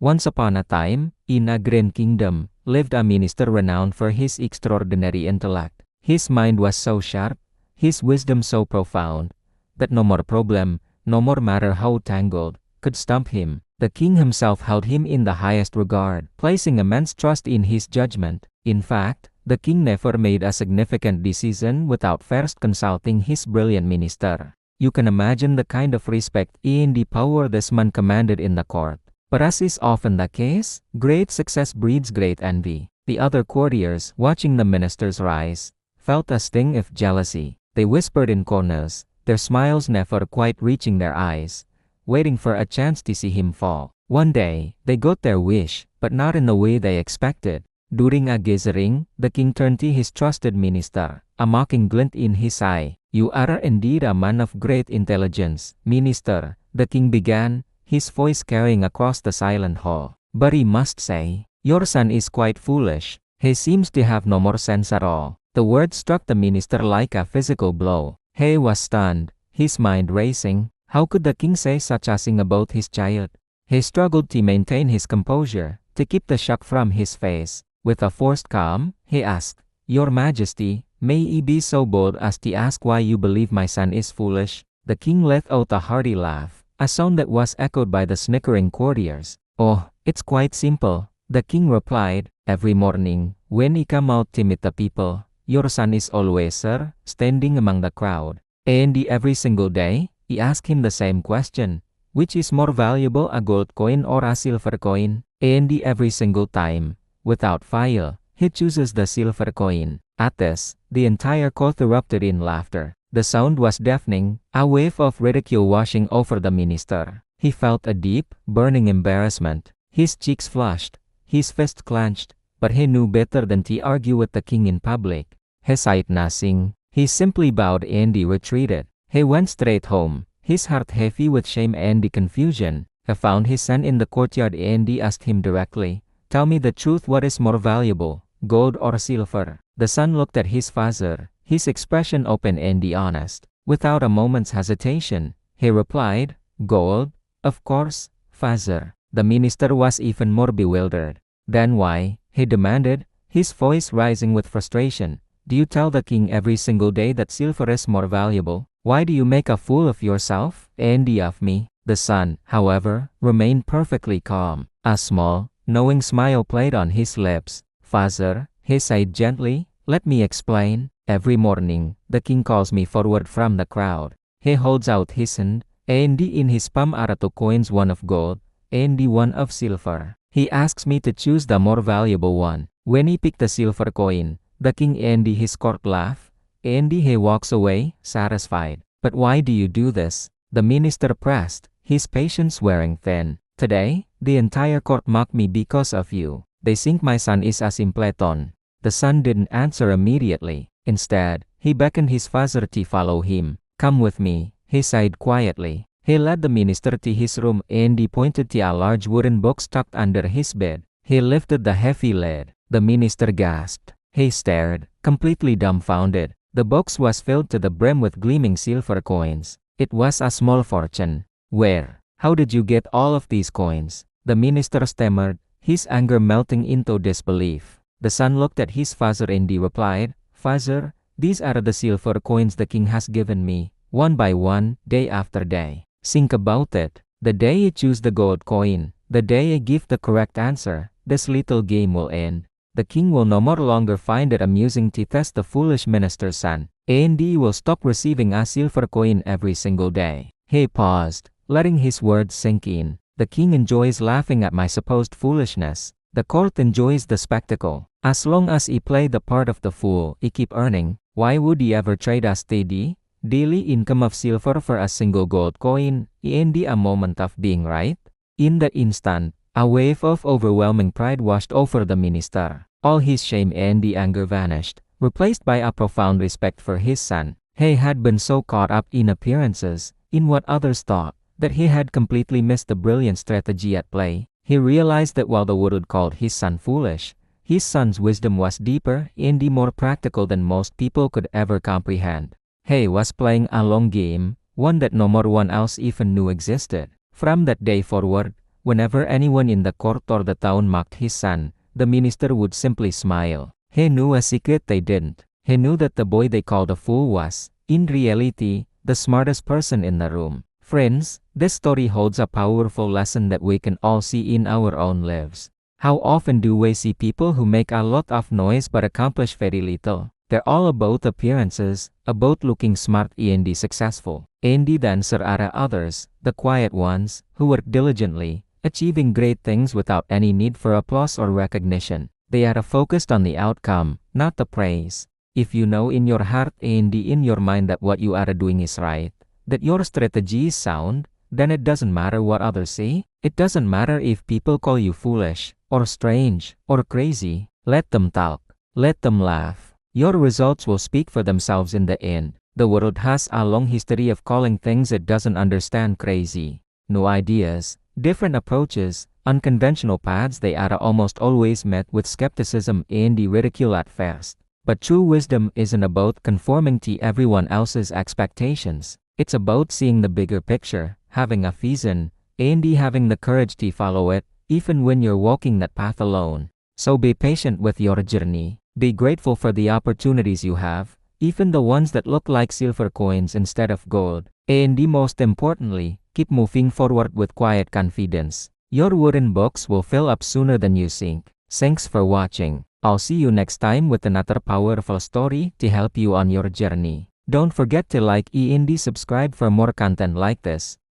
Once upon a time, in a grand kingdom, lived a minister renowned for his extraordinary intellect. His mind was so sharp, his wisdom so profound, that no more problem, no more matter how tangled, could stump him. The king himself held him in the highest regard, placing immense trust in his judgment. In fact, the king never made a significant decision without first consulting his brilliant minister. You can imagine the kind of respect and the power this man commanded in the court. But as is often the case, great success breeds great envy. The other courtiers, watching the minister's rise, felt a sting of jealousy. They whispered in corners, their smiles never quite reaching their eyes, waiting for a chance to see him fall. One day, they got their wish, but not in the way they expected. During a gathering, the king turned to his trusted minister, a mocking glint in his eye. "You are indeed a man of great intelligence, minister," the king began, his voice carrying across the silent hall. "But I must say, your son is quite foolish. He seems to have no more sense at all." The word struck the minister like a physical blow. He was stunned, his mind racing. How could the king say such a thing about his child? He struggled to maintain his composure, to keep the shock from his face. With a forced calm, he asked, "Your Majesty, may I be so bold as to ask why you believe my son is foolish?" The king let out a hearty laugh, a sound that was echoed by the snickering courtiers. "Oh, it's quite simple," the king replied. "Every morning, when I come out to meet the people, your son is always, sir, standing among the crowd. And every single day, I ask him the same question, which is more valuable, a gold coin or a silver coin? And every single time, without fail, he chooses the silver coin." At this, the entire court erupted in laughter. The sound was deafening, a wave of ridicule washing over the minister. He felt a deep, burning embarrassment. His cheeks flushed, his fist clenched, but he knew better than to argue with the king in public. He said nothing. He simply bowed and retreated. He went straight home, his heart heavy with shame and confusion. He found his son in the courtyard and asked him directly, "Tell me the truth, what is more valuable, gold or silver?" The son looked at his father, his expression open and honest. Without a moment's hesitation, he replied, "Gold, of course, father." The minister was even more bewildered. "Then why," he demanded, his voice rising with frustration, "do you tell the king every single day that silver is more valuable? Why do you make a fool of yourself and of me?" The son, however, remained perfectly calm. A small, knowing smile played on his lips. "Father," he said gently, "let me explain. Every morning, the king calls me forward from the crowd. He holds out his hand, and in his palm are two coins, one of gold, and one of silver. He asks me to choose the more valuable one. When he picked the silver coin, the king and his court laugh, and he walks away, satisfied." "But why do you do this?" the minister pressed, his patience wearing thin. "Today, the entire court mocked me because of you. They think my son is a simpleton." The son didn't answer immediately. Instead, he beckoned his father to follow him. "Come with me," he said quietly. He led the minister to his room and he pointed to a large wooden box tucked under his bed. He lifted the heavy lid. The minister gasped. He stared, completely dumbfounded. The box was filled to the brim with gleaming silver coins. It was a small fortune. "Where? How did you get all of these coins?" the minister stammered, his anger melting into disbelief. The son looked at his father and he replied, "Father, these are the silver coins the king has given me, one by one, day after day. Think about it. The day you choose the gold coin, the day you give the correct answer, this little game will end. The king will no more longer find it amusing to test the foolish minister's son, and he will stop receiving a silver coin every single day." He paused, letting his words sink in. "The king enjoys laughing at my supposed foolishness. The court enjoys the spectacle. As long as he play the part of the fool, he keep earning. Why would he ever trade a steady, daily income of silver for a single gold coin, and a moment of being right?" In that instant, a wave of overwhelming pride washed over the minister. All his shame and anger vanished, replaced by a profound respect for his son. He had been so caught up in appearances, in what others thought, that he had completely missed the brilliant strategy at play. He realized that while the world called his son foolish, his son's wisdom was deeper and more practical than most people could ever comprehend. He was playing a long game, one that no more one else even knew existed. From that day forward, Whenever anyone in the court or the town mocked his son, the minister would simply smile. He knew a secret they didn't. He knew that the boy they called a fool was, in reality, the smartest person in the room. Friends, this story holds a powerful lesson that we can all see in our own lives. How often do we see people who make a lot of noise but accomplish very little? They're all about appearances, about looking smart and successful. And the answer are others, the quiet ones, who work diligently, achieving great things without any need for applause or recognition. They are focused on the outcome, not the praise. If you know in your heart and in your mind that what you are doing is right, that your strategy is sound, then it doesn't matter what others say. It doesn't matter if people call you foolish, or strange, or crazy. Let them talk. Let them laugh. Your results will speak for themselves in the end. The world has a long history of calling things it doesn't understand crazy. New ideas, different approaches, unconventional paths, they are almost always met with skepticism and ridicule at first. But true wisdom isn't about conforming to everyone else's expectations. It's about seeing the bigger picture, having a vision, and having the courage to follow it, even when you're walking that path alone. So be patient with your journey. Be grateful for the opportunities you have, even the ones that look like silver coins instead of gold. And most importantly, keep moving forward with quiet confidence. Your wooden box will fill up sooner than you think. Thanks for watching. I'll see you next time with another powerful story to help you on your journey. Don't forget to like and subscribe for more content like this.